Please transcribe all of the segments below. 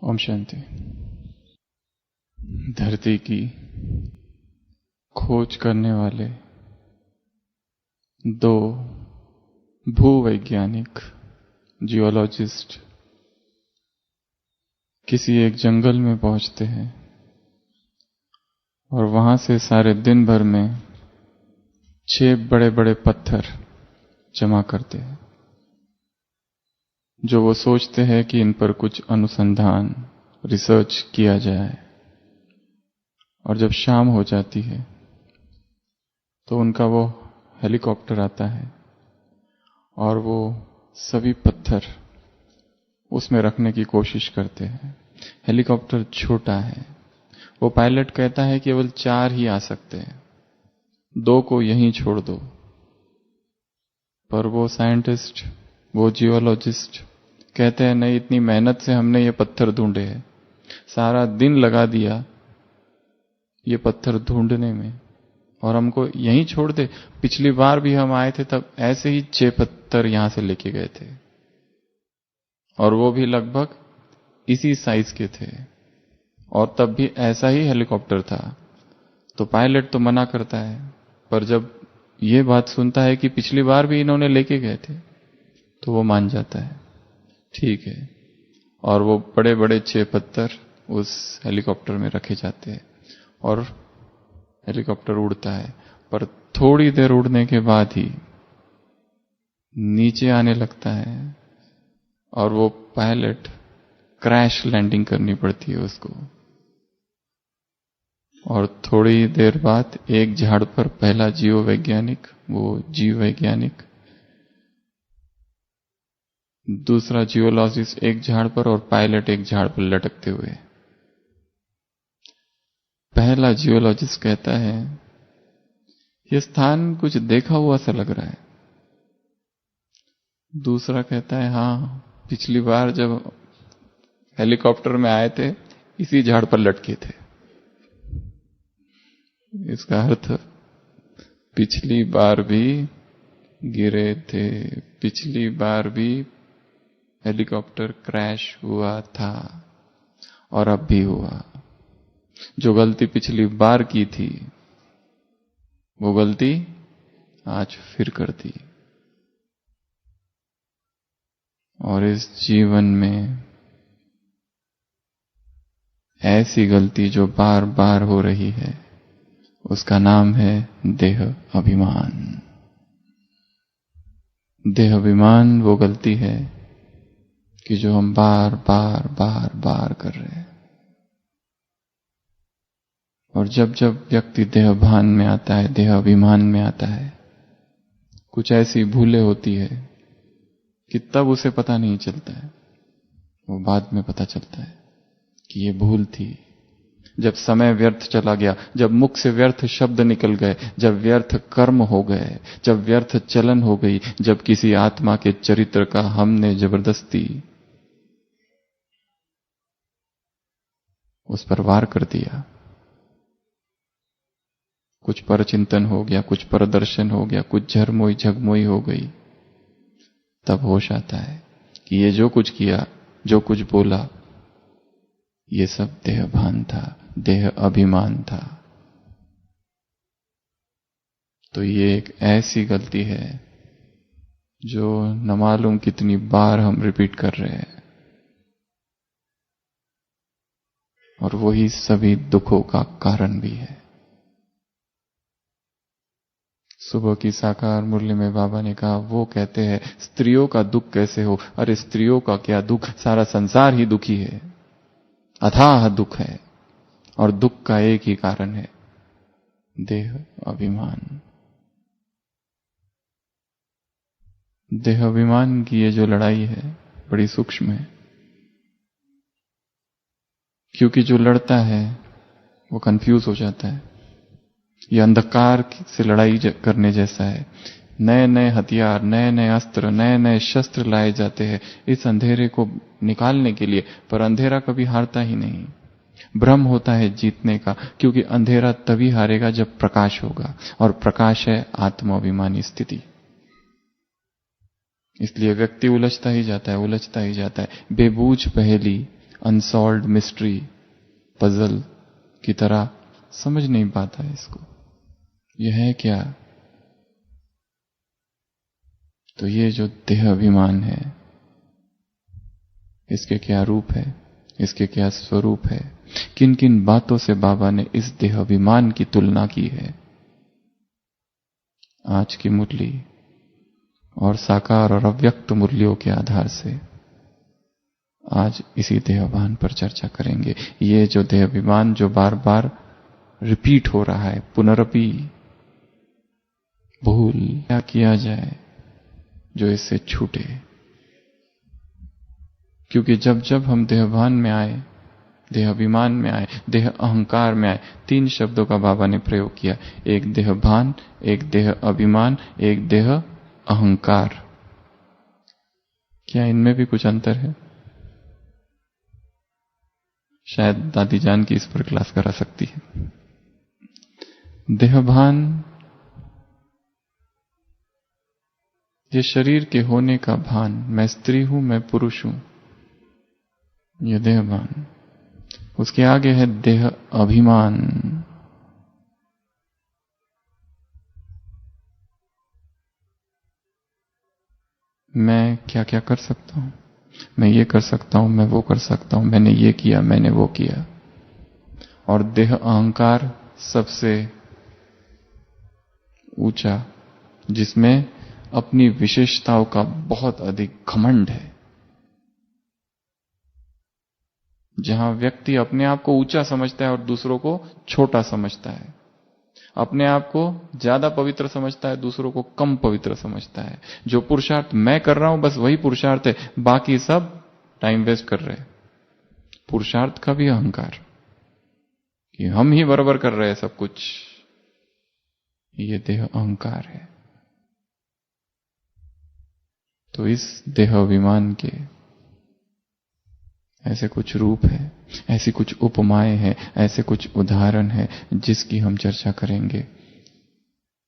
ओम शांति। धरती की खोज करने वाले दो भूवैज्ञानिक जियोलॉजिस्ट किसी एक जंगल में पहुंचते हैं और वहां से सारे दिन भर में 6 बड़े बड़े पत्थर जमा करते हैं, जो वो सोचते हैं कि इन पर कुछ अनुसंधान रिसर्च किया जाए। और जब शाम हो जाती है तो उनका वो हेलीकॉप्टर आता है और वो सभी पत्थर उसमें रखने की कोशिश करते हैं। हेलीकॉप्टर छोटा है, वो पायलट कहता है केवल 4 ही आ सकते हैं, 2 को यहीं छोड़ दो। पर वो साइंटिस्ट, वो जियोलॉजिस्ट कहते हैं नहीं, इतनी मेहनत से हमने ये पत्थर ढूंढे हैं, सारा दिन लगा दिया ये पत्थर ढूंढने में, और हमको यहीं छोड़ दे। पिछली बार भी हम आए थे तब ऐसे ही 6 पत्थर यहां से लेके गए थे, और वो भी लगभग इसी साइज के थे, और तब भी ऐसा ही हेलीकॉप्टर था। तो पायलट तो मना करता है, पर जब ये बात सुनता है कि पिछली बार भी इन्होंने लेके गए थे तो वो मान जाता है, ठीक है। और वो बड़े बड़े 6 पत्थर उस हेलीकॉप्टर में रखे जाते हैं और हेलीकॉप्टर उड़ता है। पर थोड़ी देर उड़ने के बाद ही नीचे आने लगता है और वो पायलट क्रैश लैंडिंग करनी पड़ती है उसको। और थोड़ी देर बाद एक झाड़ पर पहला जीव वैज्ञानिक, दूसरा जियोलॉजिस्ट एक झाड़ पर और पायलट एक झाड़ पर लटकते हुए। पहला जियोलॉजिस्ट कहता है यह स्थान कुछ देखा हुआ सा लग रहा है। दूसरा कहता है हाँ, पिछली बार जब हेलीकॉप्टर में आए थे इसी झाड़ पर लटके थे। इसका अर्थ पिछली बार भी गिरे थे, पिछली बार भी हेलीकॉप्टर क्रैश हुआ था और अब भी हुआ। जो गलती पिछली बार की थी वो गलती आज फिर कर दी। और इस जीवन में ऐसी गलती जो बार बार हो रही है उसका नाम है देह अभिमान। देह अभिमान वो गलती है कि जो हम बार बार कर रहे हैं। और जब जब व्यक्ति देह भान में आता है, देह अभिमान में आता है, कुछ ऐसी भूलें होती है कि तब उसे पता नहीं चलता है, वो बाद में पता चलता है कि ये भूल थी। जब समय व्यर्थ चला गया, जब मुख से व्यर्थ शब्द निकल गए, जब व्यर्थ कर्म हो गए, जब व्यर्थ चलन हो गई, जब किसी आत्मा के चरित्र का हमने जबरदस्ती उस पर वार कर दिया, कुछ पर चिंतन हो गया, कुछ पर दर्शन हो गया, कुछ झरमोई झगमोई हो गई, तब होश आता है कि ये जो कुछ किया, जो कुछ बोला, ये सब देह भान था, देह अभिमान था। तो ये एक ऐसी गलती है जो न मालूम कितनी बार हम रिपीट कर रहे हैं, और वही सभी दुखों का कारण भी है। सुबह की साकार मुरली में बाबा ने कहा, वो कहते हैं स्त्रियों का दुख कैसे हो। अरे स्त्रियों का क्या दुख, सारा संसार ही दुखी है, अथाह दुख है। और दुख का एक ही कारण है, देह अभिमान। देह अभिमान की ये जो लड़ाई है बड़ी सूक्ष्म है, क्योंकि जो लड़ता है वो कंफ्यूज हो जाता है। ये अंधकार से लड़ाई करने जैसा है। नए नए हथियार, नए नए अस्त्र, नए नए शस्त्र लाए जाते हैं इस अंधेरे को निकालने के लिए, पर अंधेरा कभी हारता ही नहीं। भ्रम होता है जीतने का, क्योंकि अंधेरा तभी हारेगा जब प्रकाश होगा, और प्रकाश है आत्माभिमानी स्थिति। इसलिए व्यक्ति उलझता ही जाता है, बेबूझ पहेली अनसॉल्व्ड मिस्ट्री, पजल की तरह समझ नहीं पाता है इसको। यह है क्या? तो ये जो देह अभिमान है, इसके क्या रूप है, इसके क्या स्वरूप है, किन किन बातों से बाबा ने इस देह अभिमान की तुलना की है, आज की मुरली और साकार और अव्यक्त मुरलियों के आधार से आज इसी देहाभिमान पर चर्चा करेंगे। ये जो देहाभिमान जो बार बार रिपीट हो रहा है, पुनरपि भूल, क्या किया जाए जो इससे छूटे? क्योंकि जब जब हम देहाभिमान में आए, देहाभिमान में आए, देह अहंकार में आए, 3 शब्दों का बाबा ने प्रयोग किया, एक देहभान, एक देह अभिमान, एक देह अहंकार। क्या इनमें भी कुछ अंतर है? शायद दादी जान की इस पर क्लास करा सकती है। देहभान ये शरीर के होने का भान, मैं स्त्री हूं, मैं पुरुष हूं, यह देहभान। उसके आगे है देह अभिमान। मैं क्या क्या कर सकता हूं, मैं ये कर सकता हूं, मैं वो कर सकता हूं, मैंने ये किया, मैंने वो किया। और देह अहंकार सबसे ऊंचा, जिसमें अपनी विशेषताओं का बहुत अधिक घमंड है, जहां व्यक्ति अपने आप को ऊंचा समझता है और दूसरों को छोटा समझता है, अपने आप को ज्यादा पवित्र समझता है, दूसरों को कम पवित्र समझता है। जो पुरुषार्थ मैं कर रहा हूं बस वही पुरुषार्थ है, बाकी सब टाइम वेस्ट कर रहे हैं। पुरुषार्थ का भी अहंकार कि हम ही बराबर कर रहे हैं सब कुछ, ये देह अहंकार है। तो इस देह अभिमान के ऐसे कुछ रूप है, ऐसी कुछ उपमाएं हैं, ऐसे कुछ उदाहरण है जिसकी हम चर्चा करेंगे।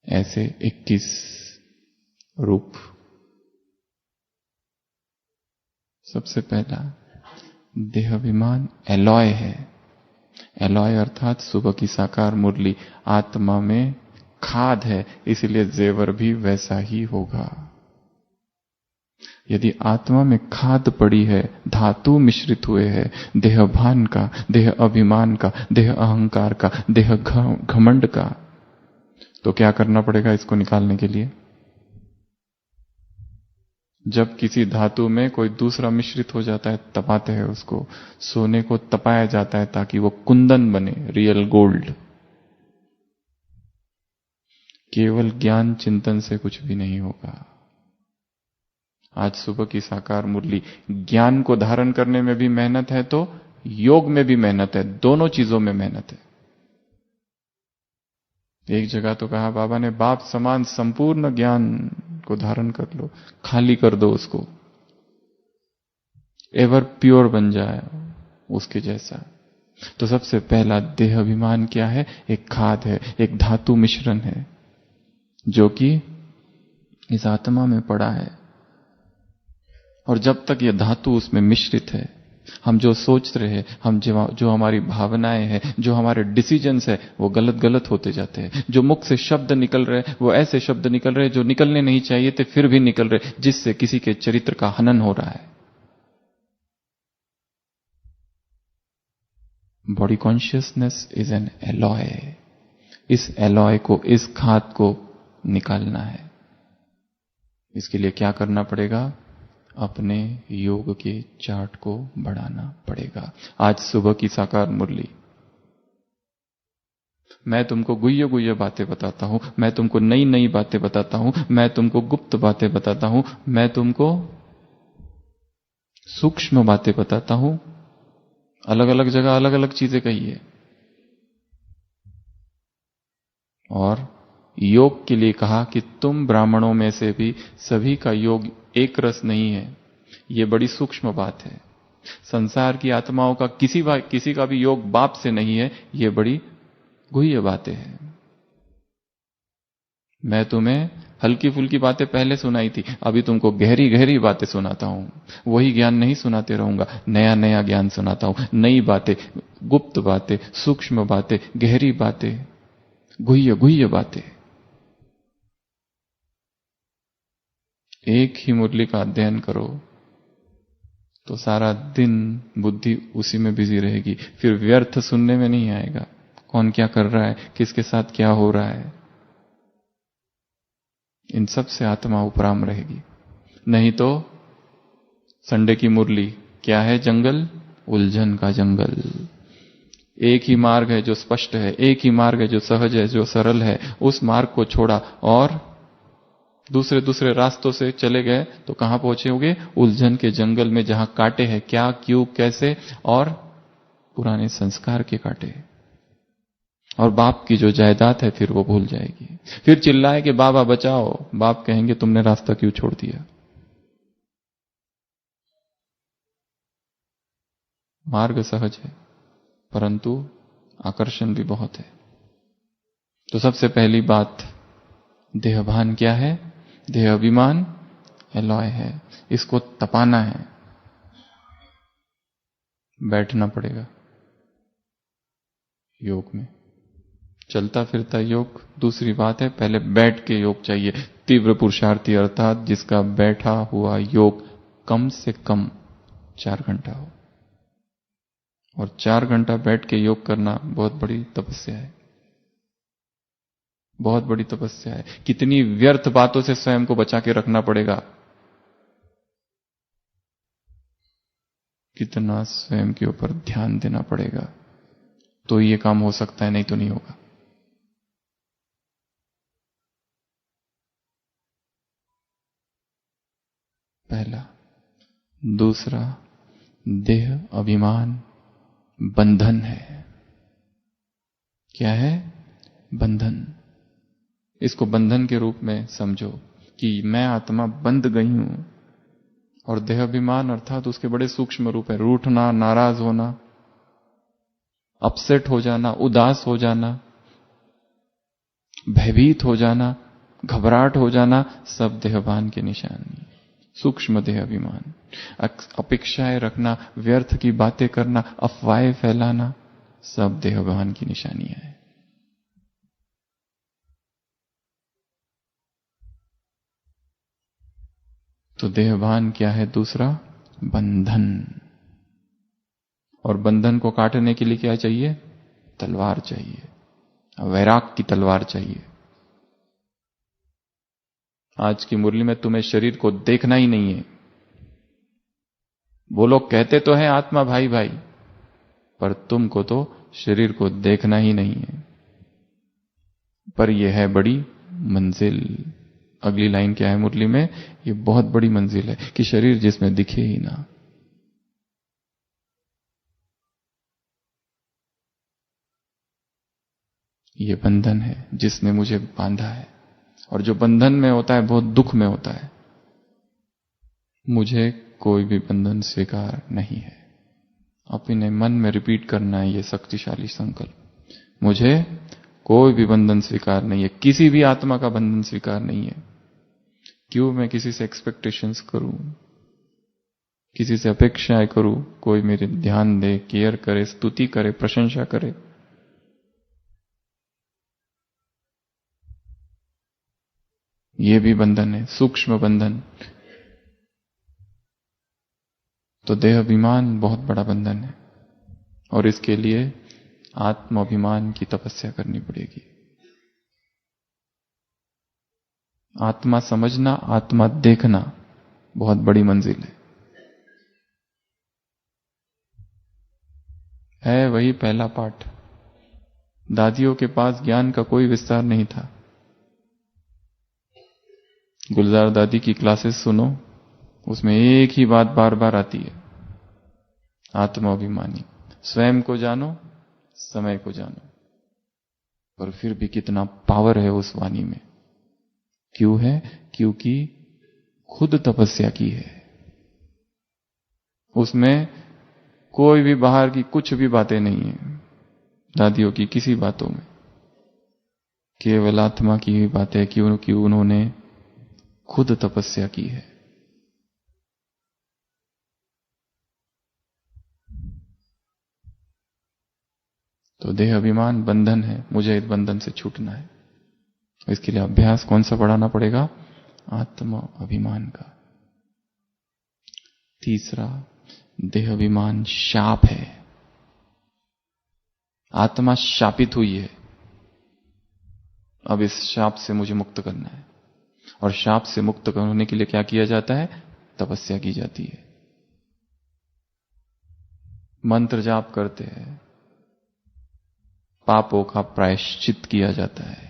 ऐसे 21 रूप। सबसे पहला देहाभिमान एलॉय है। एलॉय अर्थात सुबह की साकार मुरली, आत्मा में खाद है, इसलिए जेवर भी वैसा ही होगा। यदि आत्मा में खाद पड़ी है, धातु मिश्रित हुए हैं, देहभान का, देह अभिमान का, देह अहंकार का, देह घमंड का, तो क्या करना पड़ेगा इसको निकालने के लिए? जब किसी धातु में कोई दूसरा मिश्रित हो जाता है, तपाते हैं उसको, सोने को तपाया जाता है ताकि वो कुंदन बने, रियल गोल्ड। केवल ज्ञान चिंतन से कुछ भी नहीं होगा। आज सुबह की साकार मुरली, ज्ञान को धारण करने में भी मेहनत है तो योग में भी मेहनत है, दोनों चीजों में मेहनत है। एक जगह तो कहा बाबा ने, बाप समान संपूर्ण ज्ञान को धारण कर लो, खाली कर दो उसको, एवर प्योर बन जाए उसके जैसा। तो सबसे पहला देह अभिमान क्या है? एक खाद है, एक धातु मिश्रण है जो कि इस आत्मा में पड़ा है। और जब तक यह धातु उसमें मिश्रित है, हम जो सोच रहे हैं, हम जो हमारी भावनाएं हैं, जो हमारे डिसीजंस है, वो गलत गलत होते जाते हैं। जो मुख से शब्द निकल रहे हैं वो ऐसे शब्द निकल रहे हैं जो निकलने नहीं चाहिए थे, फिर भी निकल रहे, जिससे किसी के चरित्र का हनन हो रहा है। Body consciousness is an alloy. इस एलॉय को, इस खाद को निकालना है। इसके लिए क्या करना पड़ेगा? अपने योग के चार्ट को बढ़ाना पड़ेगा। आज सुबह की साकार मुरली, मैं तुमको गुह्य गुह्य बातें बताता हूं, मैं तुमको नई नई बातें बताता हूं, मैं तुमको गुप्त बातें बताता हूं, मैं तुमको सूक्ष्म बातें बताता हूं। अलग अलग जगह अलग अलग चीजें कही है। और योग के लिए कहा कि तुम ब्राह्मणों में से भी सभी का योग एक रस नहीं है। ये बड़ी सूक्ष्म बात है। संसार की आत्माओं का किसी का भी योग बाप से नहीं है, ये बड़ी गुह्य बातें हैं। मैं तुम्हें हल्की फुल्की बातें पहले सुनाई थी, अभी तुमको गहरी गहरी बातें सुनाता हूं। वही ज्ञान नहीं सुनाते रहूंगा, नया नया ज्ञान सुनाता हूं, नई बातें, गुप्त बातें, सूक्ष्म बातें, गहरी बातें, गुह्य गुह्य बातें। एक ही मुरली का अध्ययन करो तो सारा दिन बुद्धि उसी में बिजी रहेगी, फिर व्यर्थ सुनने में नहीं आएगा। कौन क्या कर रहा है, किसके साथ क्या हो रहा है, इन सब से आत्मा उपराम रहेगी। नहीं तो संडे की मुरली क्या है, जंगल, उलझन का जंगल। एक ही मार्ग है जो स्पष्ट है, एक ही मार्ग है जो सहज है, जो सरल है। उस मार्ग को छोड़ा और दूसरे दूसरे रास्तों से चले गए तो कहां पहुंचेंगे, उलझन के जंगल में, जहां कांटे हैं, क्या, क्यों, कैसे, और पुराने संस्कार के कांटे। और बाप की जो जायदाद है फिर वो भूल जाएगी। फिर चिल्लाए कि बाबा बचाओ, बाप कहेंगे तुमने रास्ता क्यों छोड़ दिया। मार्ग सहज है परंतु आकर्षण भी बहुत है। तो सबसे पहली बात, देहभान क्या है, देह अभिमान एलॉय है, इसको तपाना है, बैठना पड़ेगा योग में। चलता फिरता योग दूसरी बात है, पहले बैठ के योग चाहिए। तीव्र पुरुषार्थी अर्थात जिसका बैठा हुआ योग कम से कम 4 घंटा हो। और 4 घंटा बैठ के योग करना बहुत बड़ी तपस्या है, बहुत बड़ी तपस्या है। कितनी व्यर्थ बातों से स्वयं को बचा के रखना पड़ेगा, कितना स्वयं के ऊपर ध्यान देना पड़ेगा, तो ये काम हो सकता है, नहीं तो नहीं होगा। पहला। दूसरा, देह अभिमान बंधन है। क्या है, बंधन। इसको बंधन के रूप में समझो कि मैं आत्मा बंध गई हूं। और देह अभिमान अर्थात उसके बड़े सूक्ष्म रूप है, रूठना, नाराज होना, अपसेट हो जाना, उदास हो जाना, भयभीत हो जाना, घबराहट हो जाना, सब देहभान की निशानी। सूक्ष्म देह अभिमान। अपेक्षाएं रखना, व्यर्थ की बातें करना, अफवाहें फैलाना, सब देहभान की निशानियां हैं। तो देहभान क्या है, दूसरा बंधन। और बंधन को काटने के लिए क्या चाहिए, तलवार चाहिए, वैराग की तलवार चाहिए। आज की मुरली में तुम्हें शरीर को देखना ही नहीं है। वो लोग कहते तो हैं आत्मा भाई भाई, पर तुमको तो शरीर को देखना ही नहीं है। पर यह है बड़ी मंजिल। अगली लाइन क्या है मुरली में, ये बहुत बड़ी मंजिल है कि शरीर जिसमें दिखे ही ना। ये बंधन है जिसने मुझे बांधा है। और जो बंधन में होता है बहुत दुख में होता है। मुझे कोई भी बंधन स्वीकार नहीं है। अपने मन में रिपीट करना है ये शक्तिशाली संकल्प, मुझे कोई भी बंधन स्वीकार नहीं है, किसी भी आत्मा का बंधन स्वीकार नहीं है। क्यों मैं किसी से एक्सपेक्टेशंस करूं, किसी से अपेक्षाएं करूं, कोई मेरे ध्यान दे, केयर करे, स्तुति करे, प्रशंसा करे। ये भी बंधन है, सूक्ष्म बंधन। तो देह अभिमान बहुत बड़ा बंधन है और इसके लिए आत्माभिमान की तपस्या करनी पड़ेगी। आत्मा समझना, आत्मा देखना बहुत बड़ी मंजिल है वही पहला पाठ। दादियों के पास ज्ञान का कोई विस्तार नहीं था। गुलजार दादी की क्लासेस सुनो, उसमें एक ही बात बार बार आती है, आत्माभिमानी। स्वयं को जानो, समय को जानो। पर फिर भी कितना पावर है उस वाणी में। क्यों है, क्योंकि खुद तपस्या की है। उसमें कोई भी बाहर की कुछ भी बातें नहीं है दादियों की, किसी बातों में केवल आत्मा की ही बात है क्योंकि उन्होंने खुद तपस्या की है। तो देह अभिमान बंधन है, मुझे इस बंधन से छूटना है। इसके लिए अभ्यास कौन सा बढ़ाना पड़ेगा? आत्म अभिमान का। तीसरा, देह अभिमान शाप है। आत्मा शापित हुई है, अब इस शाप से मुझे मुक्त करना है। और शाप से मुक्त होने के लिए क्या किया जाता है? तपस्या की जाती है, मंत्र जाप करते हैं, पापों का प्रायश्चित किया जाता है।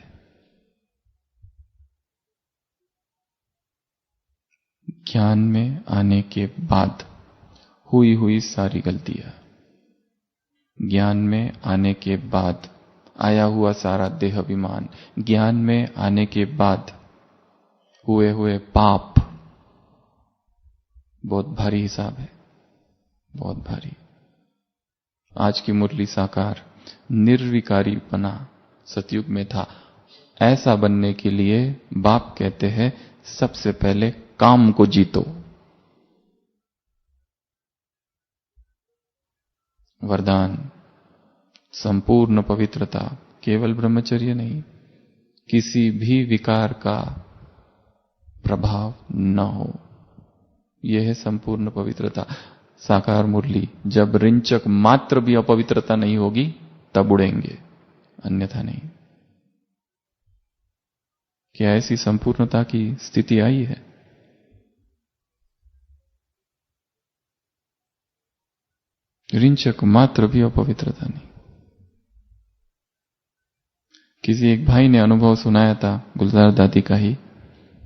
ज्ञान में आने के बाद हुई हुई सारी गलतियां, ज्ञान में आने के बाद आया हुआ सारा देह अभिमान, ज्ञान में आने के बाद हुए हुए पाप, बहुत भारी हिसाब है, बहुत भारी। आज की मुरली साकार निर्विकारीपना सतयुग में था। ऐसा बनने के लिए बाप कहते हैं सबसे पहले काम को जीतो। वरदान संपूर्ण पवित्रता, केवल ब्रह्मचर्य नहीं, किसी भी विकार का प्रभाव न हो, यह है संपूर्ण पवित्रता। साकार मुरली, जब रिंचक मात्र भी अपवित्रता नहीं होगी तब उड़ेंगे, अन्यथा नहीं। क्या ऐसी संपूर्णता की स्थिति आई है? रिंचक मात्र भी अपवित्रता नहीं। किसी एक भाई ने अनुभव सुनाया था, गुलजार दादी का ही,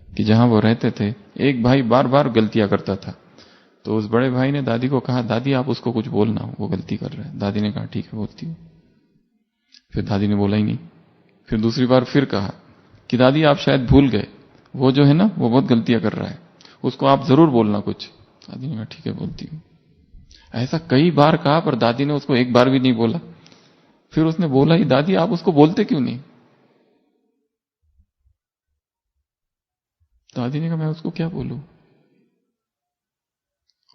कि जहां वो रहते थे एक भाई बार बार गलतियां करता था। तो उस बड़े भाई ने दादी को कहा, दादी आप उसको कुछ बोलना, वो गलती कर रहा है। दादी ने कहा ठीक है बोलती हूं। फिर दादी ने बोला ही नहीं। फिर दूसरी बार फिर कहा कि दादी आप शायद भूल गए, वो जो है ना वो बहुत गलतियां कर रहा है, उसको आप जरूर बोलना कुछ। दादी ने कहा ठीक है बोलती हूं। ऐसा कई बार कहा पर दादी ने उसको एक बार भी नहीं बोला। फिर उसने बोला ही, दादी आप उसको बोलते क्यों नहीं? दादी ने कहा मैं उसको क्या बोलूं?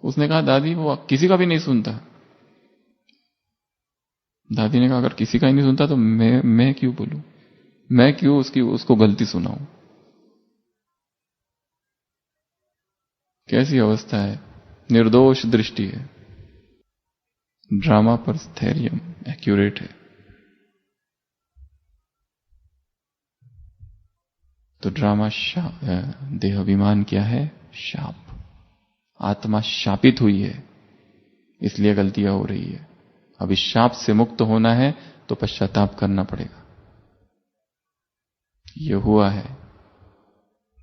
उसने कहा दादी वो किसी का भी नहीं सुनता। दादी ने कहा अगर किसी का ही नहीं सुनता तो मैं क्यों बोलूं? मैं क्यों उसको गलती सुनाऊं? कैसी अवस्था है, निर्दोष दृष्टि है। ड्रामा पर स्थैर्यम एक्यूरेट है। तो ड्रामा देह अभिमान क्या है? शाप। आत्मा शापित हुई है, इसलिए गलतियां हो रही है। अब इस शाप से मुक्त होना है तो पश्चाताप करना पड़ेगा। ये हुआ है,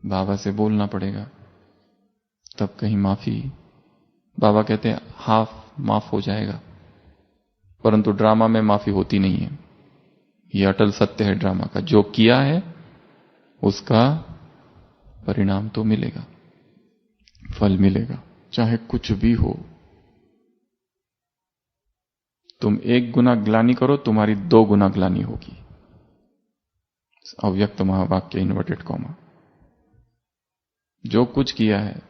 बाबा से बोलना पड़ेगा, तब कहीं माफी। बाबा कहते हैं हाफ माफ हो जाएगा, परंतु ड्रामा में माफी होती नहीं है। ये अटल सत्य है ड्रामा का। जो किया है उसका परिणाम तो मिलेगा, फल मिलेगा, चाहे कुछ भी हो। तुम 1 गुना ग्लानि करो, तुम्हारी 2 गुना ग्लानि होगी। अव्यक्त महावाक्य इन्वर्टेड कॉमा। जो कुछ किया है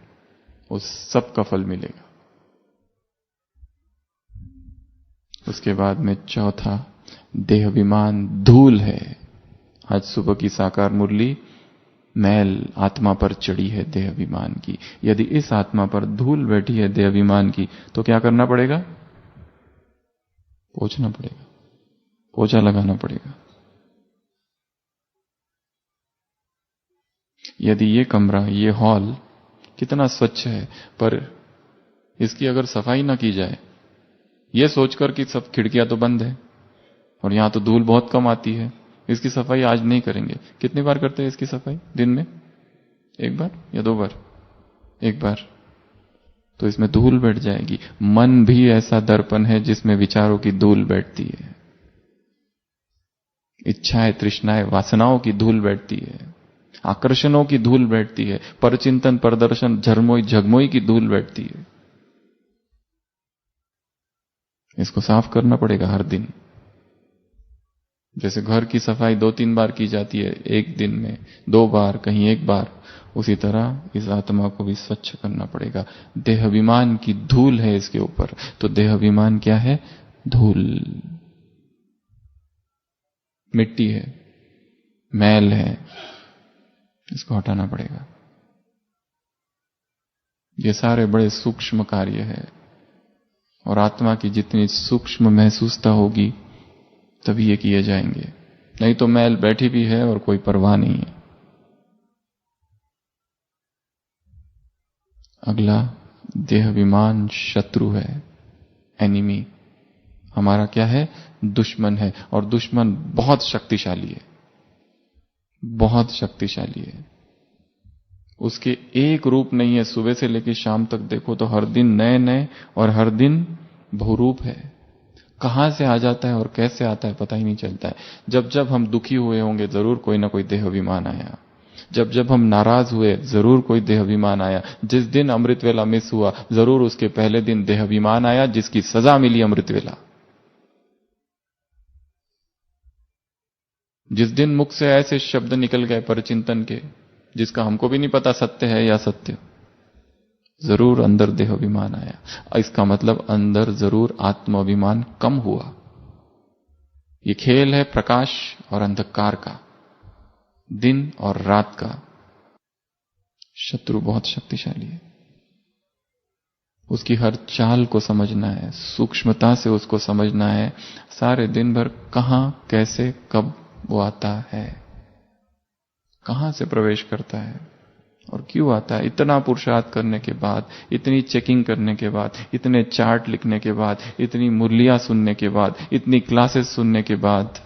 उस सब का फल मिलेगा। उसके बाद में चौथा, देह अभिमान धूल है। आज सुबह की साकार मुरली, मैल आत्मा पर चढ़ी है देह अभिमान की। यदि इस आत्मा पर धूल बैठी है देह अभिमान की तो क्या करना पड़ेगा? पोंछना पड़ेगा, पोछा लगाना पड़ेगा। यदि ये कमरा, ये हॉल कितना स्वच्छ है, पर इसकी अगर सफाई ना की जाए, ये सोचकर कि सब खिड़कियां तो बंद है और यहां तो धूल बहुत कम आती है, इसकी सफाई आज नहीं करेंगे। कितनी बार करते हैं इसकी सफाई दिन में? 1 बार या 2 बार? 1 बार। तो इसमें धूल बैठ जाएगी। मन भी ऐसा दर्पण है जिसमें विचारों की धूल बैठती है, इच्छाएं, तृष्णाएं, वासनाओं की धूल बैठती है, आकर्षणों की धूल बैठती है, परचिंतन, प्रदर्शन, झरमोई झगमोई की धूल बैठती है। इसको साफ करना पड़ेगा हर दिन। जैसे घर की सफाई 2-3 बार की जाती है एक दिन में, 2 बार, कहीं 1 बार, उसी तरह इस आत्मा को भी स्वच्छ करना पड़ेगा। देहाभिमान की धूल है इसके ऊपर। तो देहाभिमान क्या है? धूल, मिट्टी है, मैल है, इसको हटाना पड़ेगा। ये सारे बड़े सूक्ष्म कार्य है, और आत्मा की जितनी सूक्ष्म महसूसता होगी तभी ये किए जाएंगे, नहीं तो मैल बैठी भी है और कोई परवाह नहीं है। अगला, देहाभिमान शत्रु है, एनिमी। हमारा क्या है? दुश्मन है, और दुश्मन बहुत शक्तिशाली है, बहुत शक्तिशाली है। उसके एक रूप नहीं है। सुबह से लेकर शाम तक देखो तो हर दिन नए नए, और हर दिन बहुरूप है। कहां से आ जाता है और कैसे आता है पता ही नहीं चलता है। जब जब हम दुखी हुए होंगे जरूर कोई ना कोई देहाभिमान आया। जब जब हम नाराज हुए जरूर कोई देहाभिमान आया। जिस दिन अमृत वेला मिस हुआ जरूर उसके पहले दिन देहाभिमान आया, जिसकी सजा मिली अमृत वेला। जिस दिन मुख से ऐसे शब्द निकल गए परचिंतन के, जिसका हमको भी नहीं पता सत्य है या सत्य, जरूर अंदर देहाभिमान आया। इसका मतलब अंदर जरूर आत्माभिमान कम हुआ। ये खेल है प्रकाश और अंधकार का, दिन और रात का। शत्रु बहुत शक्तिशाली है, उसकी हर चाल को समझना है, सूक्ष्मता से उसको समझना है। सारे दिन भर कहां, कैसे, कब वो आता है, कहां से प्रवेश करता है और क्यों आता है। इतना पुरुषार्थ करने के बाद, इतनी चेकिंग करने के बाद, इतने चार्ट लिखने के बाद, इतनी मुरलियां सुनने के बाद, इतनी क्लासेस सुनने के बाद,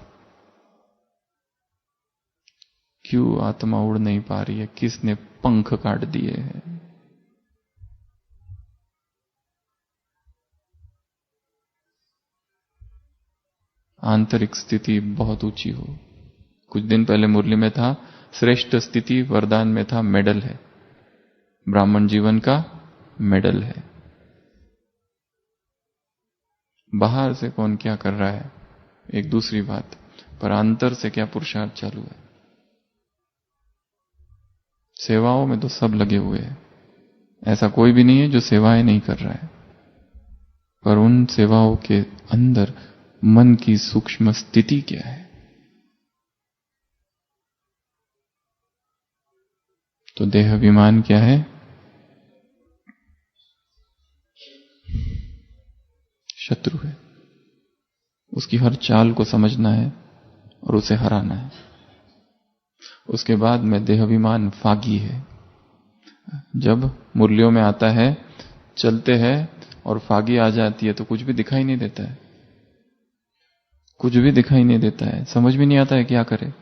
क्यों आत्मा उड़ नहीं पा रही है? किसने पंख काट दिए हैं? आंतरिक स्थिति बहुत ऊंची हो। कुछ दिन पहले मुरली में था, श्रेष्ठ स्थिति वरदान में था, मेडल है, ब्राह्मण जीवन का मेडल है। बाहर से कौन क्या कर रहा है एक दूसरी बात, पर अंतर से क्या पुरुषार्थ चालू है। सेवाओं में तो सब लगे हुए हैं, ऐसा कोई भी नहीं है जो सेवाएं नहीं कर रहा है, पर उन सेवाओं के अंदर मन की सूक्ष्म स्थिति क्या है। तो देहाभिमान क्या है? शत्रु है। उसकी हर चाल को समझना है और उसे हराना है। उसके बाद में देहाभिमान फागी है। जब मुरलियों में आता है, चलते हैं और फागी आ जाती है तो कुछ भी दिखाई नहीं देता है, कुछ भी दिखाई नहीं देता है, समझ भी नहीं आता है क्या करे।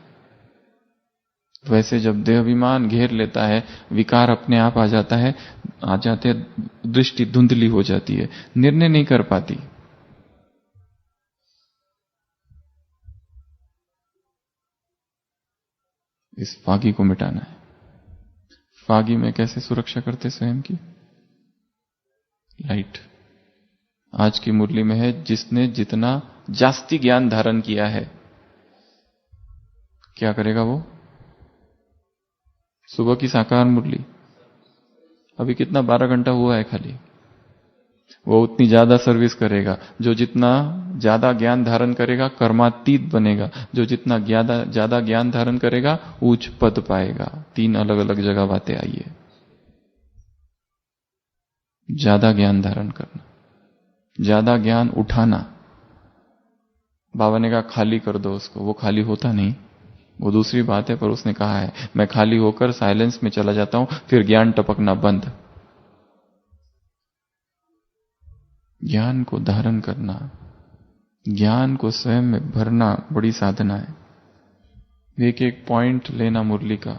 वैसे जब देहाभिमान घेर लेता है, विकार अपने आप आ जाता है, आ जाते, दृष्टि धुंधली हो जाती है, निर्णय नहीं कर पाती। इस फागी को मिटाना है। फागी में कैसे सुरक्षा करते स्वयं की? लाइट। आज की मुरली में है, जिसने जितना जास्ती ज्ञान धारण किया है, क्या करेगा वो? सुबह की साकार मुरली अभी कितना 12 घंटा हुआ है खाली, वो उतनी ज्यादा सर्विस करेगा। जो जितना ज्यादा ज्ञान धारण करेगा कर्मातीत बनेगा, जो जितना ज्यादा ज्ञान धारण करेगा उच्च पद पाएगा। 3 अलग अलग जगह बातें आई है। ज्यादा ज्ञान धारण करना, ज्यादा ज्ञान उठाना। बाबा ने कहा खाली कर दो उसको, वो खाली होता नहीं, वो दूसरी बात है, पर उसने कहा है मैं खाली होकर साइलेंस में चला जाता हूं, फिर ज्ञान टपकना बंद। ज्ञान को धारण करना, ज्ञान को स्वयं में भरना बड़ी साधना है। एक एक पॉइंट लेना मुरली का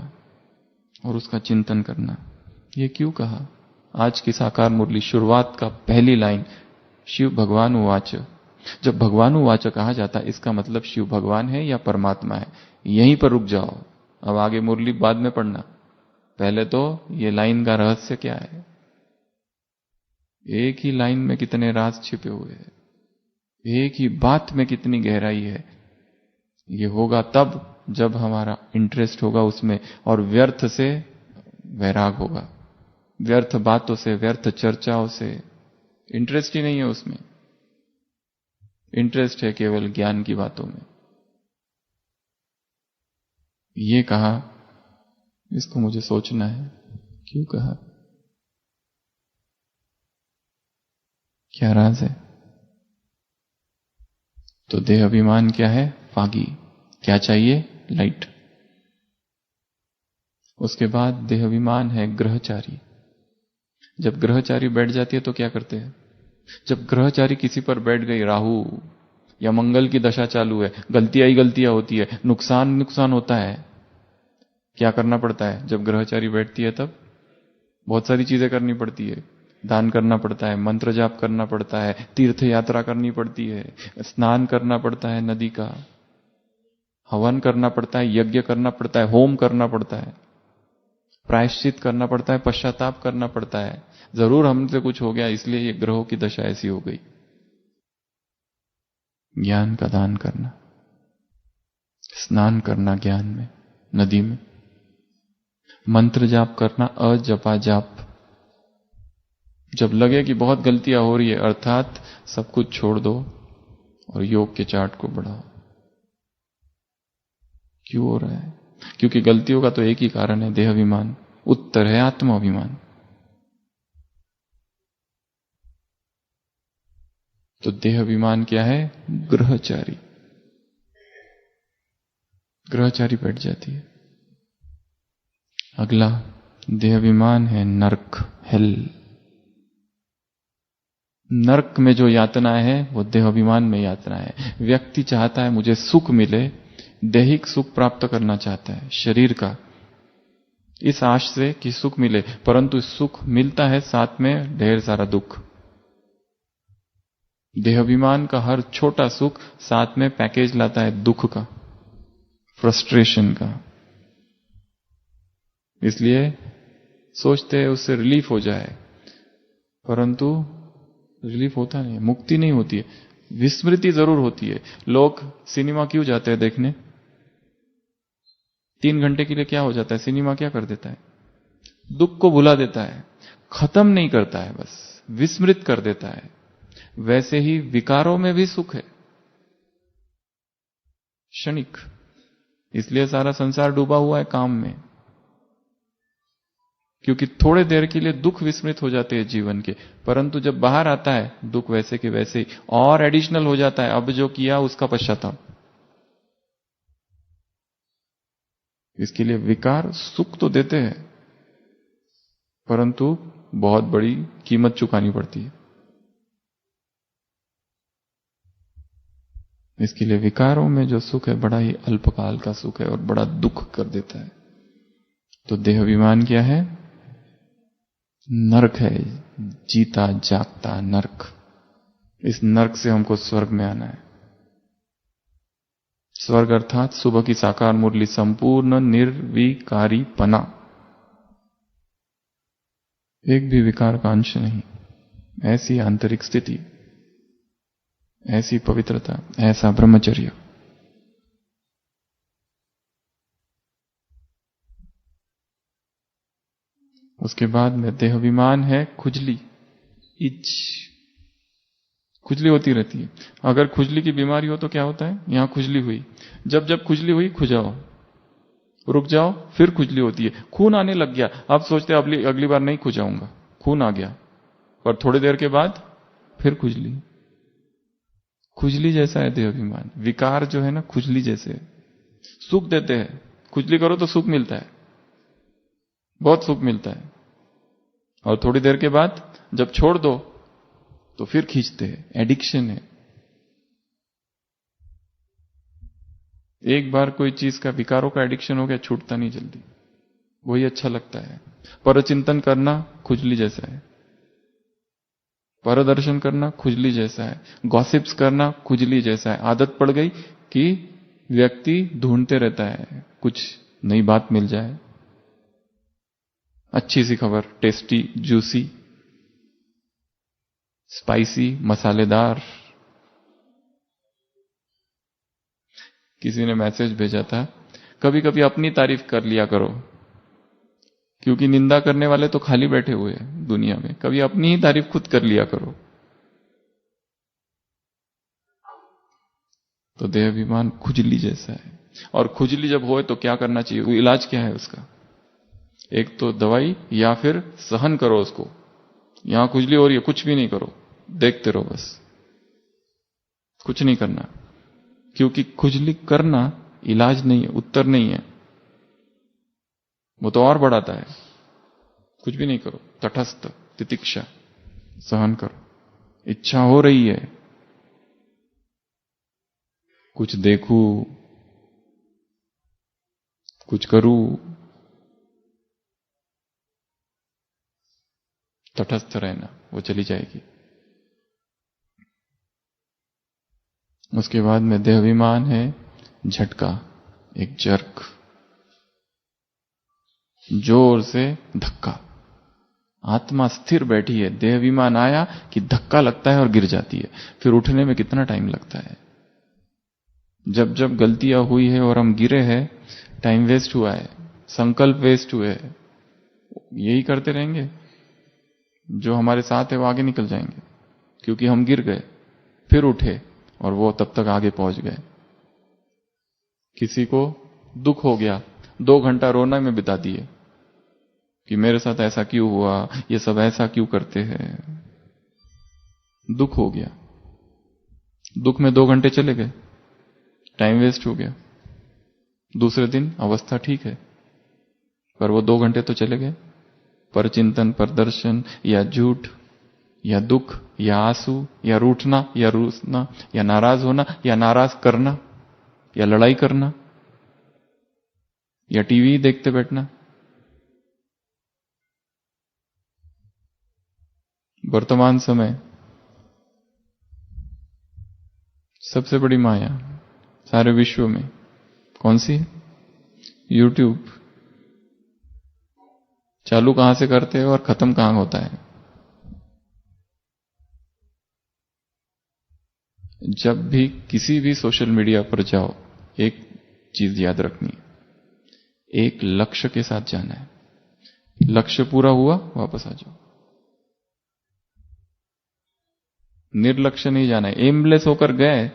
और उसका चिंतन करना। ये क्यों कहा? आज की साकार मुरली शुरुआत का पहली लाइन, शिव भगवान उवाच। जब भगवान उवाच कहा जाता है, इसका मतलब शिव भगवान है या परमात्मा है। यहीं पर रुक जाओ, अब आगे मुरली बाद में पढ़ना। पहले तो ये लाइन का रहस्य क्या है। एक ही लाइन में कितने राज छिपे हुए हैं, एक ही बात में कितनी गहराई है। ये होगा तब जब हमारा इंटरेस्ट होगा उसमें, और व्यर्थ से वैराग होगा। व्यर्थ बातों से, व्यर्थ चर्चाओं से इंटरेस्ट ही नहीं है उसमें। इंटरेस्ट है केवल ज्ञान की बातों में। ये कहा, इसको मुझे सोचना है, क्यों कहा, क्या राज है? तो देह अभिमान क्या है? फागी। क्या चाहिए? लाइट। उसके बाद देह अभिमान है ग्रहचारी। जब ग्रहचारी बैठ जाती है तो क्या करते हैं? जब ग्रहचारी किसी पर बैठ गई, राहु या मंगल की दशा चालू है, गलतियां ही गलतियां होती है, नुकसान नुकसान होता है। क्या करना पड़ता है जब ग्रहचारी बैठती है? तब बहुत सारी चीजें करनी पड़ती है। दान करना पड़ता है, मंत्र जाप करना पड़ता है, तीर्थ यात्रा करनी पड़ती है, स्नान करना पड़ता है नदी का, हवन करना पड़ता है, यज्ञ करना पड़ता है, होम करना पड़ता है, प्रायश्चित करना पड़ता है, पश्चाताप करना पड़ता है। जरूर हमसे कुछ हो गया इसलिए ये ग्रहों की दशा ऐसी हो गई। ज्ञान का दान करना, स्नान करना ज्ञान में, नदी में, मंत्र जाप करना, अजपा जाप। जब लगे कि बहुत गलतियां हो रही है, अर्थात सब कुछ छोड़ दो और योग के चार्ट को बढ़ाओ। क्यों हो रहा है? क्योंकि गलतियों का तो एक ही कारण है, देह अभिमान। उत्तर है आत्म अभिमान। तो देह अभिमान क्या है? ग्रहचारी। ग्रहचारी बैठ जाती है। अगला देह अभिमान है नरक, हेल। नरक में जो यातना है वो देह अभिमान में यातना है। व्यक्ति चाहता है मुझे सुख मिले, दैहिक सुख प्राप्त करना चाहता है शरीर का, इस आश से कि सुख मिले, परंतु सुख मिलता है साथ में ढेर सारा दुख। देहाभिमान का हर छोटा सुख साथ में पैकेज लाता है दुख का, फ्रस्ट्रेशन का। इसलिए सोचते हैं उससे रिलीफ हो जाए, परंतु रिलीफ होता नहीं है, मुक्ति नहीं होती है, विस्मृति जरूर होती है। लोग सिनेमा क्यों जाते हैं देखने? 3 घंटे के लिए क्या हो जाता है? सिनेमा क्या कर देता है? दुख को भुला देता है, खत्म नहीं करता है, बस विस्मृत कर देता है। वैसे ही विकारों में भी सुख है, क्षणिक। इसलिए सारा संसार डूबा हुआ है काम में, क्योंकि थोड़े देर के लिए दुख विस्मृत हो जाते हैं जीवन के, परंतु जब बाहर आता है दुख वैसे के वैसे ही और एडिशनल हो जाता है। अब जो किया उसका पश्चाताप। इसके लिए विकार सुख तो देते हैं, परंतु बहुत बड़ी कीमत चुकानी पड़ती है। इसके लिए विकारों में जो सुख है बड़ा ही अल्पकाल का सुख है और बड़ा दुख कर देता है। तो देहाभिमान क्या है? नरक है, जीता जागता नरक। इस नरक से हमको स्वर्ग में आना है। स्वर्ग अर्थात सुबह की साकार मुरली, संपूर्ण निर्विकारी पना, एक भी विकार का अंश नहीं, ऐसी आंतरिक स्थिति, ऐसी पवित्रता, ऐसा ब्रह्मचर्य। उसके बाद में देहाभिमान है खुजली, इच। खुजली होती रहती है। अगर खुजली की बीमारी हो तो क्या होता है? यहां खुजली हुई, जब जब खुजली हुई खुजाओ, रुक जाओ, फिर खुजली होती है, खून आने लग गया, अब सोचते अगली बार नहीं खुजाऊंगा, खून आ गया, पर थोड़ी देर के बाद फिर खुजली। खुजली जैसा है देहाभिमान। विकार जो है ना खुजली जैसे है। सुख देते हैं, खुजली करो तो सुख मिलता है, बहुत सुख मिलता है, और थोड़ी देर के बाद जब छोड़ दो तो फिर खींचते हैं। एडिक्शन है। एक बार कोई चीज का, विकारों का एडिक्शन हो गया, छूटता नहीं जल्दी, वही अच्छा लगता है। परचिंतन करना खुजली जैसा है, परदर्शन करना खुजली जैसा है, गॉसिप्स करना खुजली जैसा है। आदत पड़ गई कि व्यक्ति ढूंढते रहता है कुछ नई बात मिल जाए, अच्छी सी खबर, टेस्टी, जूसी, स्पाइसी, मसालेदार। किसी ने मैसेज भेजा था, कभी कभी अपनी तारीफ कर लिया करो, क्योंकि निंदा करने वाले तो खाली बैठे हुए हैं दुनिया में, कभी अपनी ही तारीफ खुद कर लिया करो। तो देह अभिमान खुजली जैसा है, और खुजली जब होए तो क्या करना चाहिए, वो इलाज क्या है उसका? एक तो दवाई, या फिर सहन करो उसको। यहां खुजली हो रही है, कुछ भी नहीं करो, देखते रहो बस, कुछ नहीं करना, क्योंकि खुजली करना इलाज नहीं है, उत्तर नहीं है, वो तो और बढ़ाता है। कुछ भी नहीं करो, तटस्थ, तितिक्षा, सहन करो। इच्छा हो रही है, कुछ देखूं, कुछ करूं, तटस्थ रहना, वो चली जाएगी। उसके बाद में देहाभिमान है झटका, एक जर्क, जोर से धक्का। आत्मा स्थिर बैठी है, देहाभिमान आया कि धक्का लगता है और गिर जाती है। फिर उठने में कितना टाइम लगता है। जब जब गलतियां हुई है और हम गिरे हैं, टाइम वेस्ट हुआ है, संकल्प वेस्ट हुए हैं। यही करते रहेंगे, जो हमारे साथ है वो आगे निकल जाएंगे, क्योंकि हम गिर गए, फिर उठे और वो तब तक आगे पहुंच गए। किसी को दुख हो गया, 2 घंटा रोना में बिता दिए कि मेरे साथ ऐसा क्यों हुआ, ये सब ऐसा क्यों करते हैं। दुख हो गया, दुख में 2 घंटे चले गए, टाइम वेस्ट हो गया। दूसरे दिन अवस्था ठीक है, पर वो 2 घंटे तो चले गए। पर चिंतन, पर दर्शन, या झूठ, या दुख, या आंसू, या रूठना, या रूसना, या नाराज होना, या नाराज करना, या लड़ाई करना, या टीवी देखते बैठना। वर्तमान समय सबसे बड़ी माया सारे विश्व में कौन सी है? यूट्यूब। चालू कहां से करते हैं और खत्म कहां होता है। जब भी किसी भी सोशल मीडिया पर जाओ, एक चीज याद रखनी है, एक लक्ष्य के साथ जाना है। लक्ष्य पूरा हुआ, वापस आ जाओ। निर्लक्ष्य नहीं जाना है। एमलेस होकर गए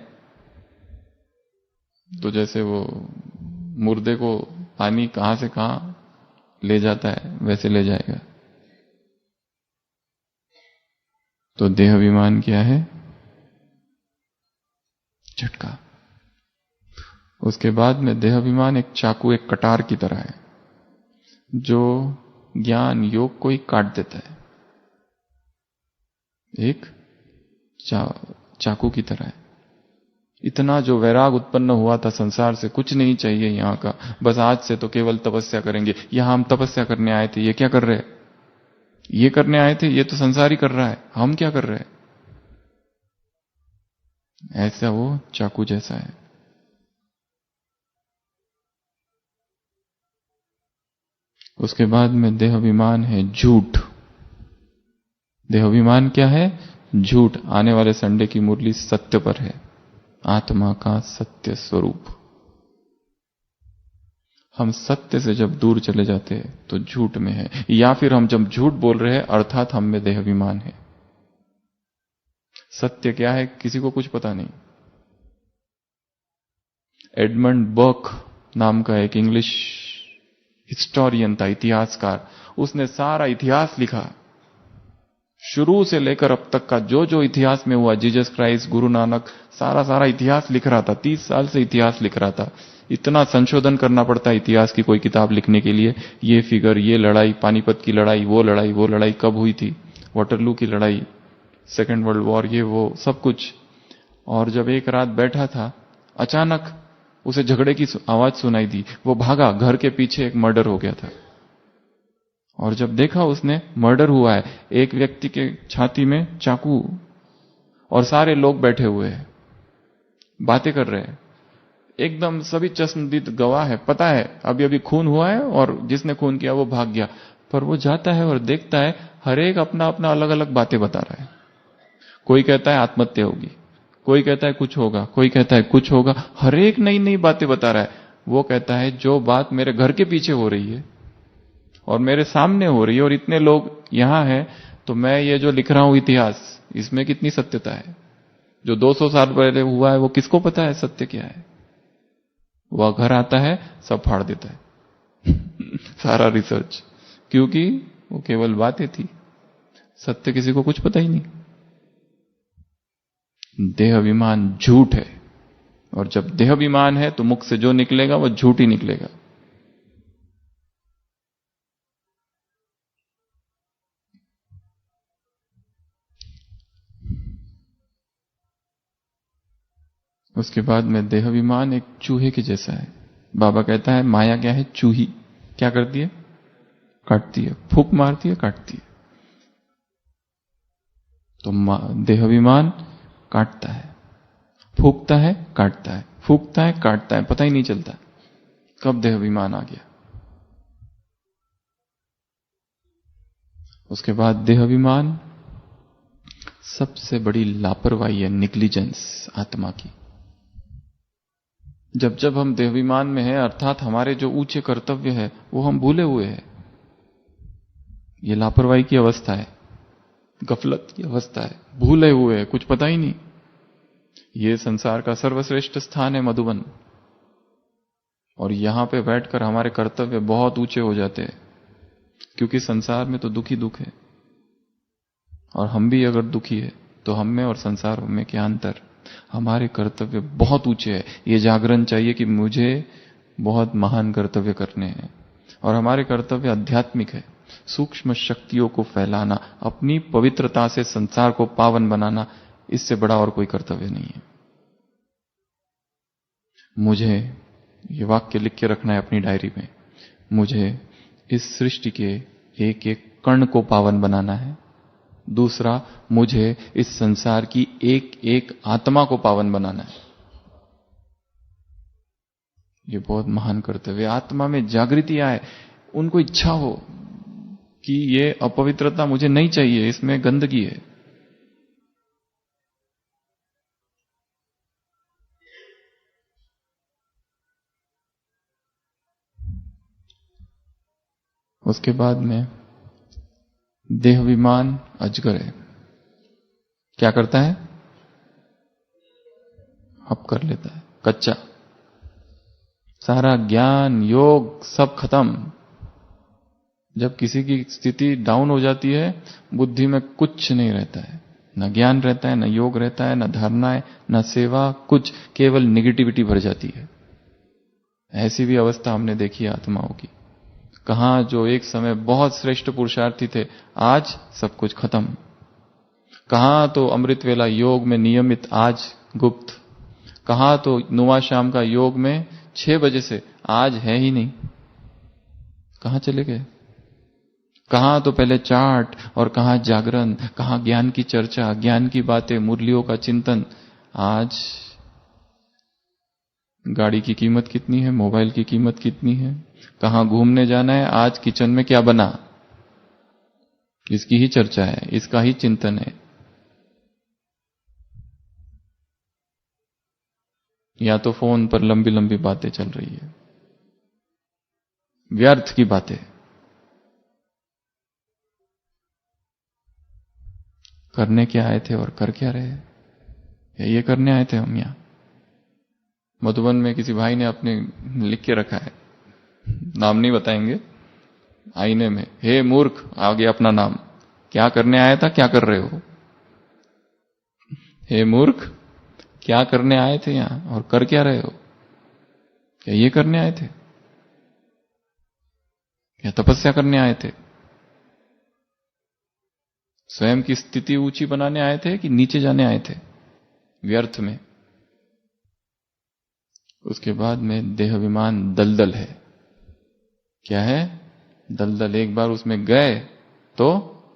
तो जैसे वो मुर्दे को पानी कहां से कहां ले जाता है, वैसे ले जाएगा। तो देहाभिमान क्या है? झटका। उसके बाद में देहाभिमान एक चाकू, एक कटार की तरह है, जो ज्ञान योग को ही काट देता है। एक चाकू की तरह है। इतना जो वैराग उत्पन्न हुआ था संसार से, कुछ नहीं चाहिए यहां का, बस आज से तो केवल तपस्या करेंगे। यहां हम तपस्या करने आए थे, ये क्या कर रहे हैं? ये करने आए थे, ये तो संसार ही कर रहा है, हम क्या कर रहे हैं? ऐसा वो चाकू जैसा है। उसके बाद में देहाभिमान है झूठ। देहाभिमान क्या है? झूठ। आने वाले संडे की मुरली सत्य पर है, आत्मा का सत्य स्वरूप। हम सत्य से जब दूर चले जाते हैं तो झूठ में है, या फिर हम जब झूठ बोल रहे हैं अर्थात हम में देहाभिमान है। सत्य क्या है किसी को कुछ पता नहीं। एडमंड बर्क नाम का एक इंग्लिश हिस्टोरियन था, इतिहासकार। उसने सारा इतिहास लिखा, शुरू से लेकर अब तक का जो जो इतिहास में हुआ, जीसस क्राइस्ट, गुरु नानक, सारा इतिहास लिख रहा था। 30 साल से इतिहास लिख रहा था। इतना संशोधन करना पड़ता है इतिहास की कोई किताब लिखने के लिए। ये फिगर, ये लड़ाई, पानीपत की लड़ाई, वो लड़ाई कब हुई थी, वाटरलू की लड़ाई, सेकेंड वर्ल्ड वॉर, ये वो सब कुछ। और जब एक रात बैठा था, अचानक उसे झगड़े की आवाज सुनाई दी। वो भागा, घर के पीछे एक मर्डर हो गया था। और जब देखा उसने, मर्डर हुआ है, एक व्यक्ति के छाती में चाकू, और सारे लोग बैठे हुए हैं, बातें कर रहे हैं, एकदम सभी चश्मदीद गवाह है, पता है अभी अभी खून हुआ है और जिसने खून किया वो भाग गया। पर वो जाता है और देखता है हर एक अपना अपना अलग अलग बातें बता रहा है। कोई कहता है आत्महत्या होगी, कोई कहता है कुछ होगा, कोई कहता है कुछ होगा, हर एक नई नई बातें बता रहा है। वो कहता है जो बात मेरे घर के पीछे हो रही है और मेरे सामने हो रही है और इतने लोग यहां हैं, तो मैं ये जो लिख रहा हूं इतिहास, इसमें कितनी सत्यता है? जो 200 साल पहले हुआ है वो किसको पता है सत्य क्या है? वह घर आता है, सब फाड़ देता है सारा रिसर्च, क्योंकि वो केवल बातें थी, सत्य किसी को कुछ पता ही नहीं। देह अभिमान झूठ है, और जब देह अभिमान है तो मुख से जो निकलेगा वो झूठ ही निकलेगा। उसके बाद में देह अभिमान एक चूहे के जैसा है। बाबा कहता है माया क्या है? चूही। क्या करती है? काटती है, फूंक मारती है, काटती है। तो देह अभिमान काटता है, फूंकता है, काटता है, फूंकता है, काटता है, पता ही नहीं चलता कब देह अभिमान आ गया। उसके बाद देह अभिमान सबसे बड़ी लापरवाही है, निग्लिजेंस आत्मा की। जब जब हम देहाभिमान में हैं, अर्थात हमारे जो ऊंचे कर्तव्य है वो हम भूले हुए हैं, ये लापरवाही की अवस्था है, गफलत की अवस्था है, भूले हुए हैं, कुछ पता ही नहीं। ये संसार का सर्वश्रेष्ठ स्थान है मधुबन, और यहां पे बैठकर हमारे कर्तव्य बहुत ऊंचे हो जाते हैं, क्योंकि संसार में तो दुख ही दुख है, और हम भी अगर दुखी है तो हम में और संसार में क्या अंतर? हमारे कर्तव्य बहुत ऊंचे हैं। ये जागरण चाहिए कि मुझे बहुत महान कर्तव्य करने हैं, और हमारे कर्तव्य आध्यात्मिक है। सूक्ष्म शक्तियों को फैलाना, अपनी पवित्रता से संसार को पावन बनाना, इससे बड़ा और कोई कर्तव्य नहीं है। मुझे ये वाक्य लिख के रखना है अपनी डायरी में, मुझे इस सृष्टि के एक एक कण को पावन बनाना है। दूसरा, मुझे इस संसार की एक एक आत्मा को पावन बनाना है। ये बहुत महान कर्तव्य। आत्मा में जागृति आए, उनको इच्छा हो कि ये अपवित्रता मुझे नहीं चाहिए, इसमें गंदगी है। उसके बाद में देहाभिमान अजगर है। क्या करता है? हप कर लेता है, कच्चा। सारा ज्ञान योग सब खत्म। जब किसी की स्थिति डाउन हो जाती है, बुद्धि में कुछ नहीं रहता है, न ज्ञान रहता है, न योग रहता है, न धारणाएं, न सेवा, कुछ, केवल निगेटिविटी भर जाती है। ऐसी भी अवस्था हमने देखी है आत्माओं की। कहां जो एक समय बहुत श्रेष्ठ पुरुषार्थी थे, आज सब कुछ खत्म। कहां तो अमृत वेला योग में नियमित, आज गुप्त। कहां तो नुआ शाम का योग में 6 बजे से, आज है ही नहीं, कहां चले गए? कहां तो पहले चाट, और कहां जागरण, कहां ज्ञान की चर्चा, ज्ञान की बातें, मुरलियों का चिंतन। आज गाड़ी की कीमत कितनी है, मोबाइल की कीमत कितनी है, कहां घूमने जाना है, आज किचन में क्या बना, इसकी ही चर्चा है, इसका ही चिंतन है। या तो फोन पर लंबी लंबी बातें चल रही है, व्यर्थ की बातें। करने क्या आए थे और कर क्या रहे? ये करने आए थे हम यहां। मधुबन में किसी भाई ने अपने लिख के रखा है, नाम नहीं बताएंगे, आईने में, हे मूर्ख, आगे अपना नाम, क्या करने आया था, क्या कर रहे हो? हे मूर्ख, क्या करने आए थे यहां और कर क्या रहे हो? क्या ये करने आए थे? क्या तपस्या करने आए थे? स्वयं की स्थिति ऊंची बनाने आए थे कि नीचे जाने आए थे व्यर्थ में? उसके बाद में देहाभिमान दलदल है। क्या है? दलदल। एक बार उसमें गए तो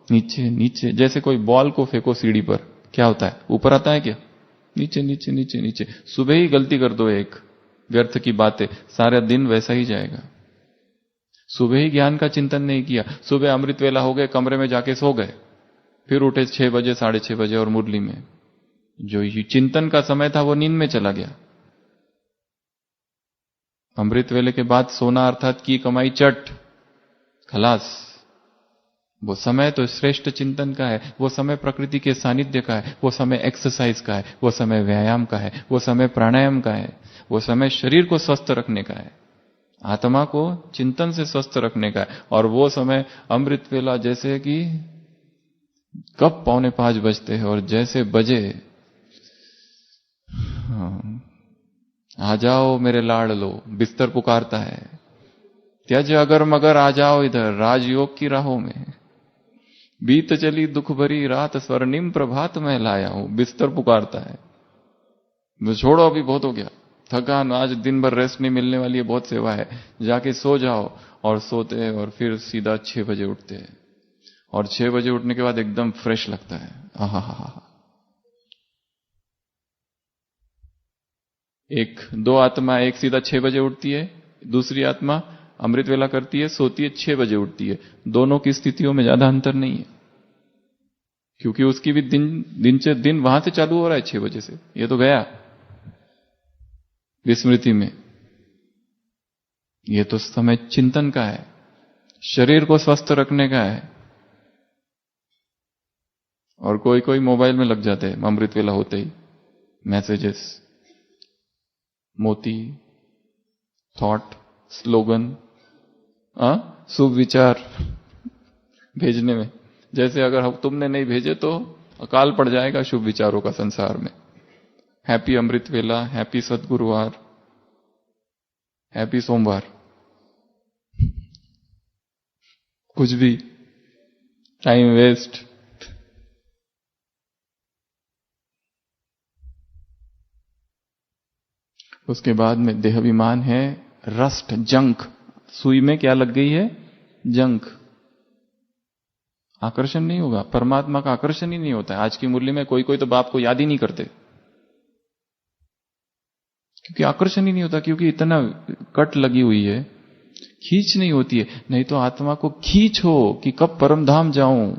नीचे नीचे, जैसे कोई बॉल को फेंको सीढ़ी पर, क्या होता है? ऊपर आता है क्या? नीचे नीचे नीचे नीचे। सुबह ही गलती कर दो एक, व्यर्थ की बातें, सारा दिन वैसा ही जाएगा। सुबह ही ज्ञान का चिंतन नहीं किया, सुबह अमृत वेला हो गए, कमरे में जाके सो गए, फिर उठे 6 बजे 6:30 बजे और मुरली में, जो ये चिंतन का समय था वो नींद में चला गया। अमृत वेले के बाद सोना अर्थात की कमाई चट, खलास। वो समय तो श्रेष्ठ चिंतन का है, वो समय प्रकृति के सानिध्य का है, वो समय एक्सरसाइज का है, वो समय व्यायाम का है, वो समय प्राणायाम का है, वो समय शरीर को स्वस्थ रखने का है, आत्मा को चिंतन से स्वस्थ रखने का है। और वो समय अमृत वेला जैसे कि कब 4:45 बजते हैं और जैसे बजे, हाँ, आ जाओ मेरे लाड़ लो, बिस्तर पुकारता है, त्यज अगर मगर आ जाओ इधर राजयोग की राहों में, बीत चली दुख भरी रात स्वर्णिम प्रभात में लाया हूं, बिस्तर पुकारता है। मैं छोड़ो अभी बहुत हो गया, थकान, आज दिन भर रेस्ट नहीं मिलने वाली है, बहुत सेवा है, जाके सो जाओ। और सोते हैं और फिर सीधा 6 बजे उठते हैं और 6 बजे उठने के बाद एकदम फ्रेश लगता है। आहा हा हा। दो आत्मा, एक सीधा 6 बजे उठती है, दूसरी आत्मा अमृत वेला करती है, सोती है 6 बजे उठती है। दोनों की स्थितियों में ज्यादा अंतर नहीं है, क्योंकि उसकी भी दिन वहां से चालू हो रहा है 6 बजे से, ये तो गया विस्मृति में। ये तो समय चिंतन का है, शरीर को स्वस्थ रखने का है। और कोई कोई मोबाइल में लग जाते हैं अमृत वेला होते ही, मैसेजेस, मोती, थॉट, स्लोगन, शुभ विचार भेजने में। जैसे अगर तुमने नहीं भेजे तो अकाल पड़ जाएगा शुभ विचारों का संसार में। हैप्पी अमृत वेला, हैप्पी सद्गुरुवार, हैप्पी सोमवार, कुछ भी, टाइम वेस्ट। उसके बाद में देहाभिमान है रस्ट, जंक। सुई में क्या लग गई है? जंक। आकर्षण नहीं होगा, परमात्मा का आकर्षण ही नहीं होता है। आज की मुरली में कोई कोई तो बाप को याद ही नहीं करते, क्योंकि आकर्षण ही नहीं होता, क्योंकि इतना कट लगी हुई है, खींच नहीं होती है। नहीं तो आत्मा को खींचो कि कब परम धाम जाऊं,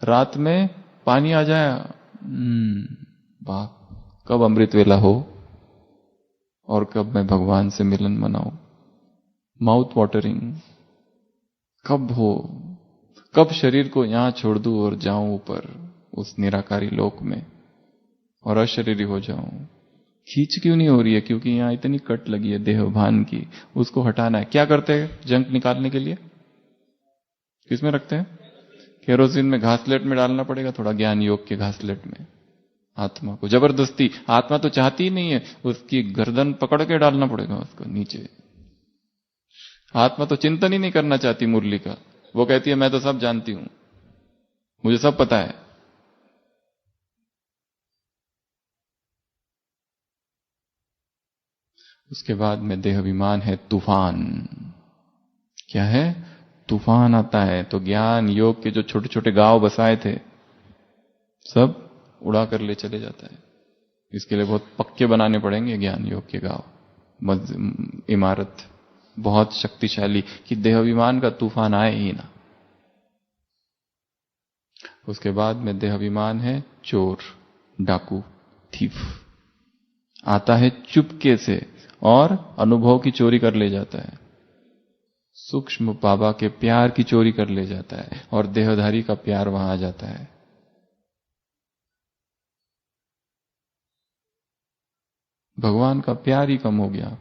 रात में पानी आ जाए, बाप कब अमृत वेला हो और कब मैं भगवान से मिलन मनाऊं, माउथ वाटरिंग कब हो, कब शरीर को यहां छोड़ दूं और जाऊं ऊपर उस निराकारी लोक में और अशरीरी हो जाऊं। खींच क्यों नहीं हो रही है? क्योंकि यहां इतनी कट लगी है देहभान की, उसको हटाना है। क्या करते हैं जंक निकालने के लिए? किसमें रखते हैं? केरोसिन में, घासलेट में डालना पड़ेगा, थोड़ा ज्ञान योग के घासलेट में। आत्मा को जबरदस्ती, आत्मा तो चाहती ही नहीं है, उसकी गर्दन पकड़ के डालना पड़ेगा उसको नीचे। आत्मा तो चिंतन ही नहीं करना चाहती मुरली का, वो कहती है मैं तो सब जानती हूं, मुझे सब पता है। उसके बाद में देहाभिमान है तूफान। क्या है? तूफान आता है तो ज्ञान योग के जो छोटे छोटे गांव बसाए थे सब उड़ा कर ले चले जाता है। इसके लिए बहुत पक्के बनाने पड़ेंगे ज्ञान योग के गांव, इमारत बहुत शक्तिशाली, कि देहाभिमान का तूफान आए ही ना। उसके बाद में देहाभिमान है चोर, डाकू, थीफ। आता है चुपके से और अनुभव की चोरी कर ले जाता है, सूक्ष्म बाबा के प्यार की चोरी कर ले जाता है और देहधारी का प्यार वहां आ जाता है। भगवान का प्यार ही कम हो गया।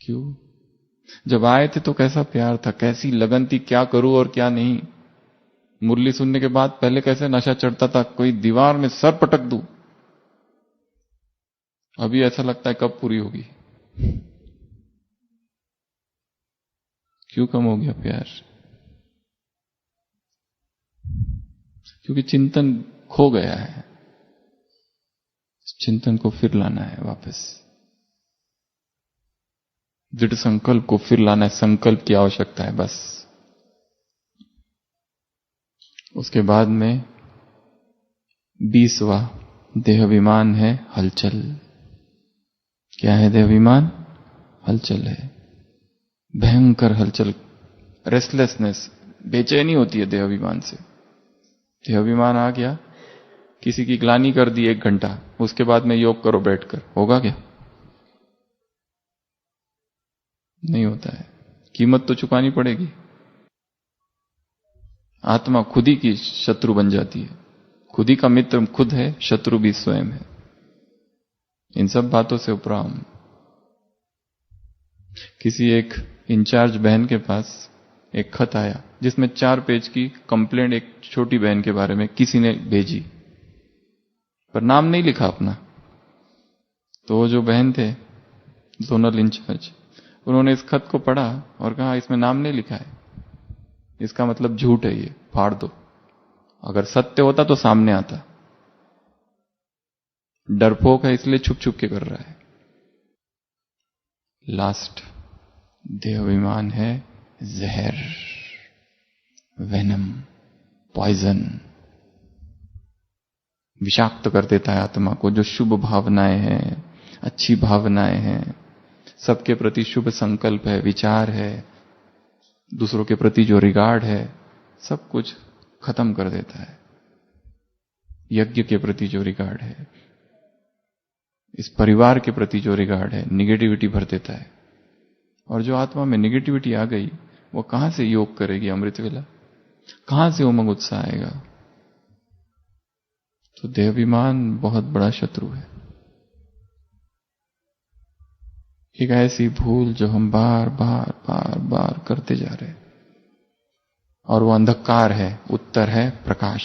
क्यों? जब आए थे तो कैसा प्यार था, कैसी लगन थी, क्या करूं और क्या नहीं। मुरली सुनने के बाद पहले कैसे नशा चढ़ता था, कोई दीवार में सर पटक दूं। अभी ऐसा लगता है कब पूरी होगी। क्यों कम हो गया प्यार? क्योंकि चिंतन खो गया है। चिंतन को फिर लाना है वापस, दृढ़ संकल्प को फिर लाना है, संकल्प की आवश्यकता है बस। उसके बाद में 20वां देहाभिमान है हलचल। क्या है देहाभिमान? हलचल है, भयंकर हलचल, रेस्टलेसनेस, बेचैनी होती है देहाभिमान से। देहाभिमान आ गया किसी की ग्लानि कर दी 1 घंटा, उसके बाद में योग करो बैठकर, होगा क्या? नहीं होता है। कीमत तो चुकानी पड़ेगी। आत्मा खुद ही की शत्रु बन जाती है। खुद ही का मित्र खुद है, शत्रु भी स्वयं है। इन सब बातों से उपराम किसी एक इंचार्ज बहन के पास एक खत आया जिसमें 4 पेज की कंप्लेंट एक छोटी बहन के बारे में किसी ने भेजी, पर नाम नहीं लिखा अपना। तो वो जो बहन थे जोनल इंचार्ज, उन्होंने इस खत को पढ़ा और कहा इसमें नाम नहीं लिखा है, इसका मतलब झूठ है, ये फाड़ दो। अगर सत्य होता तो सामने आता। डरपोक है इसलिए छुप छुप के कर रहा है। लास्ट देहाभिमान है जहर, वेनम, पॉइजन, विषाक्त कर देता है आत्मा को। जो शुभ भावनाएं हैं, अच्छी भावनाएं हैं, सबके प्रति शुभ संकल्प है, विचार है, दूसरों के प्रति जो रिगार्ड है, सब कुछ खत्म कर देता है। यज्ञ के प्रति जो रिगार्ड है, इस परिवार के प्रति जो रिगार्ड है, निगेटिविटी भर देता है। और जो आत्मा में निगेटिविटी आ गई, वो कहां से योग करेगी अमृत वेला? कहां से उमंग उत्साह आएगा? तो देहाभिमान बहुत बड़ा शत्रु है। एक ऐसी भूल जो हम बार बार बार बार करते जा रहे हैं, और वो अंधकार है, उत्तर है प्रकाश।